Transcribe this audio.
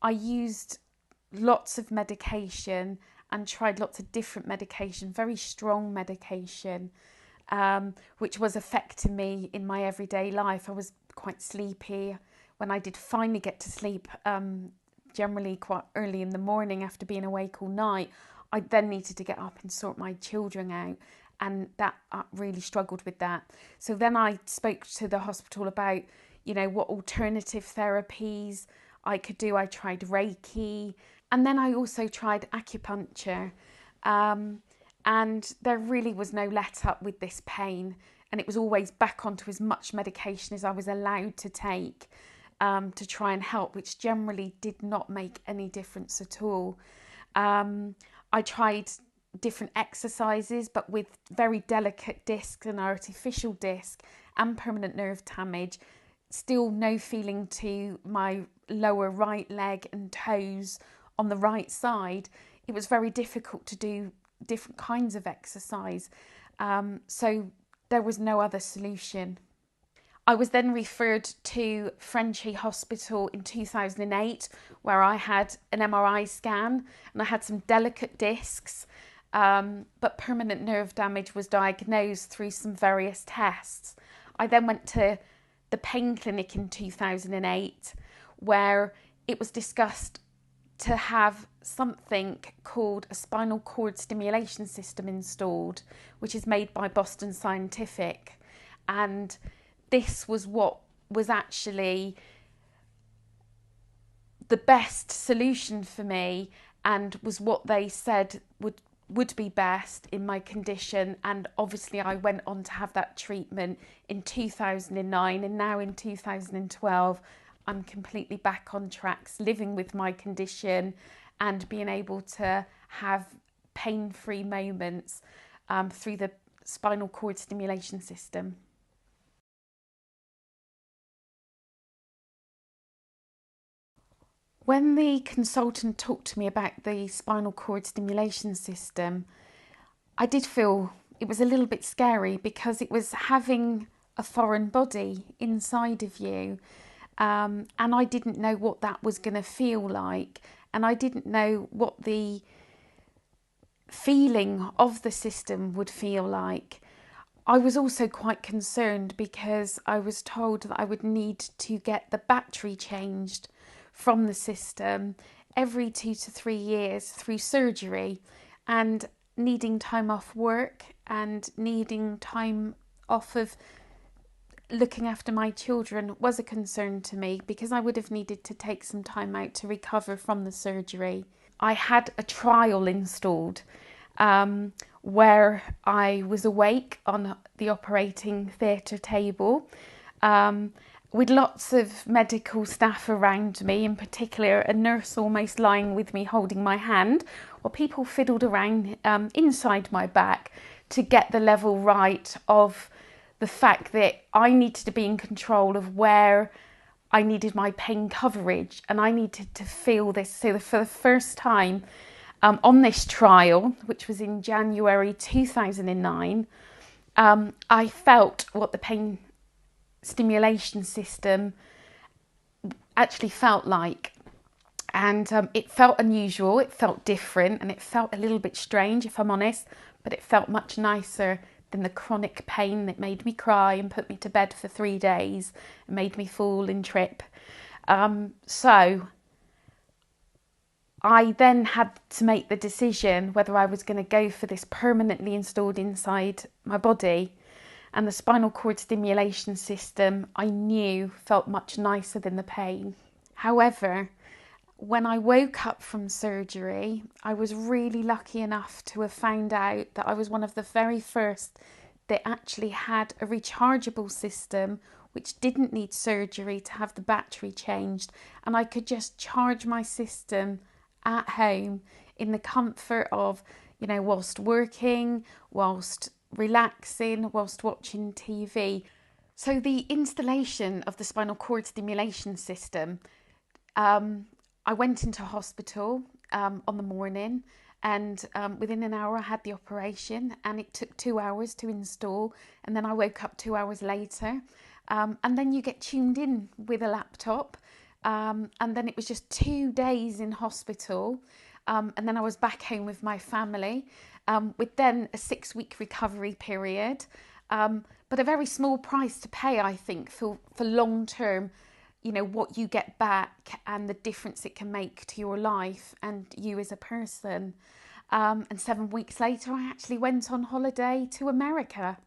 I used lots of medication and tried lots of different medication, very strong medication, which was affecting me in my everyday life. I was quite sleepy. When I did finally get to sleep, generally quite early in the morning after being awake all night, I then needed to get up and sort my children out. And that I really struggled with that. So then I spoke to the hospital about, what alternative therapies I could do. I tried Reiki, and then I also tried acupuncture. And there really was no let up with this pain. And it was always back onto as much medication as I was allowed to take to try and help, which generally did not make any difference at all. I tried different exercises, but with very delicate discs and artificial disc and permanent nerve damage, still no feeling to my lower right leg and toes on the right side. It was very difficult to do different kinds of exercise. So there was no other solution. I was then referred to Frenchy Hospital in 2008, where I had an MRI scan and I had some delicate discs, but permanent nerve damage was diagnosed through some various tests. I then went to the pain clinic in 2008, where it was discussed to have something called a spinal cord stimulation system installed, which is made by Boston Scientific. And this was what was actually the best solution for me, and was what they said would be best in my condition. And obviously I went on to have that treatment in 2009, and now in 2012 I'm completely back on tracks, living with my condition and being able to have pain-free moments through the spinal cord stimulation system. When the consultant talked to me about the spinal cord stimulation system, I did feel it was a little bit scary, because it was having a foreign body inside of you. And I didn't know what that was going to feel like. And I didn't know what the feeling of the system would feel like. I was also quite concerned because I was told that I would need to get the battery changed from the system every 2 to 3 years through surgery, and needing time off work and needing time off of looking after my children was a concern to me, because I would have needed to take some time out to recover from the surgery. I had a trial installed where I was awake on the operating theatre table with lots of medical staff around me, in particular a nurse almost lying with me holding my hand, while people fiddled around inside my back to get the level right of the fact that I needed to be in control of where I needed my pain coverage, and I needed to feel this. So for the first time on this trial, which was in January 2009, I felt what the pain stimulation system actually felt like. And it felt unusual, it felt different, and it felt a little bit strange, if I'm honest, but it felt much nicer than the chronic pain that made me cry and put me to bed for 3 days and made me fall and trip. So I then had to make the decision whether I was going to go for this permanently installed inside my body. And the spinal cord stimulation system, I knew, felt much nicer than the pain. However, when I woke up from surgery, I was really lucky enough to have found out that I was one of the very first that actually had a rechargeable system, which didn't need surgery to have the battery changed. And I could just charge my system at home in the comfort of, whilst working, whilst relaxing, whilst watching TV. So the installation of the spinal cord stimulation system, I went into hospital on the morning, and within an hour I had the operation, and it took 2 hours to install, and then I woke up 2 hours later, and then you get tuned in with a laptop And then it was just 2 days in hospital. And then I was back home with my family, with then a 6-week recovery period. But a very small price to pay, I think, for long term, what you get back and the difference it can make to your life and you as a person. And 7 weeks later, I actually went on holiday to America.